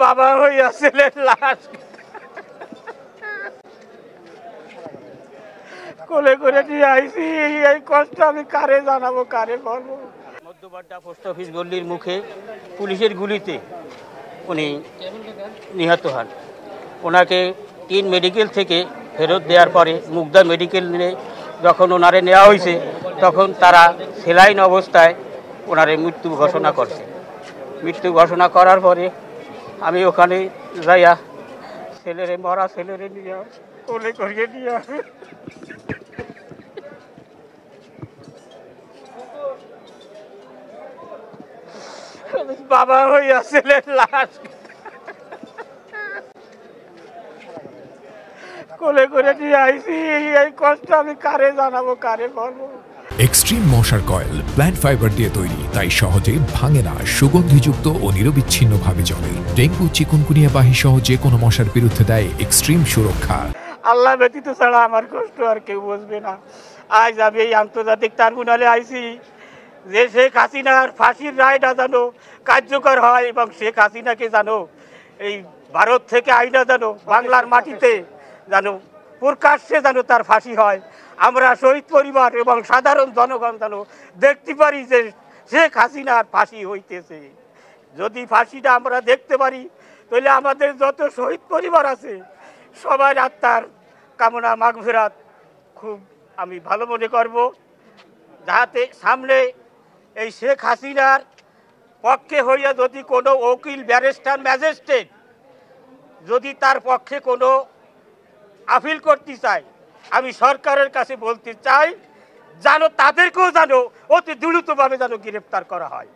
বাবা হইয়া ছেলের লাশ কোলে করে নিয়ে আইছি। এই কষ্ট আমি কারে জানাবো, কারে বলবো। মধ্যবাড্ডা পোস্ট অফিস গল্লির মুখে পুলিশের গুলিতে উনি নিহত হন। ওনাকে 3 মেডিকেল থেকে ফেরত দেওয়ার পরে মুগদা মেডিকেল নিয়ে যখন ওনারে নেওয়া হয়েছে তখন তারা সেলাইন অবস্থায় ওনারে মৃত্যু ঘোষণা করছে। মৃত্যু ঘোষণা করার পরে আমি ওখানে যাইয়া ছেলেরে মরা ছেলেরে নিয়ে কোলে করিয়ে নিয়ে বাবা হইয়া ছেলের লাশ কোলে করে নিয়ে আইছি। এই কষ্ট আমি কারে জানাবো, কারে বলবো। এক্সট্রিম মশার কয়েল প্ল্যান্ট ফাইবার দিয়ে তৈরি, তাই সহজে ভাঙে না, সুগন্ধিযুক্ত ও নিরবিচ্ছিন্নভাবে জ্বলে। ডেঙ্গু, চিকুনগুনিয়া বাহি সহ যে কোনো মশার বিরুদ্ধে দেয় এক্সট্রিম সুরক্ষা। আল্লাহ ব্যতীত ছাড়া আমার কষ্ট আর কেউ বুঝবে না। আজ আমি এই আন্তর্জাতিক ট্রাইব্যুনালে আইছি যে শেখ হাসিনার ফাঁসির রায়টা যেন কার্যকর হয় এবং শেখ হাসিনাকে জানো এই ভারত থেকে আইনা যেন বাংলার মাটিতে যেন প্রকাশ্যে যেন তার ফাঁসি হয়। আমরা শহীদ পরিবার এবং সাধারণ জনগণ যেন দেখতে পারি যে শেখ হাসিনার ফাঁসি হইতেছে। যদি ফাঁসিটা আমরা দেখতে পারি তাহলে আমাদের যত শহীদ পরিবার আছে সবার আত্মার কামনা মাগফিরাত খুব আমি ভালো মনে করব। যাতে সামনে এই শেখ হাসিনার পক্ষে হইয়া যদি কোনো উকিল, ব্যারিস্টার, ম্যাজিস্ট্রেট যদি তার পক্ষে কোনো আপিল করতে চায়, আমি সরকারের কাছে বলতে চাই যেন তাদেরকেও যেন অতি দ্রুতভাবে যেন গ্রেপ্তার করা হয়।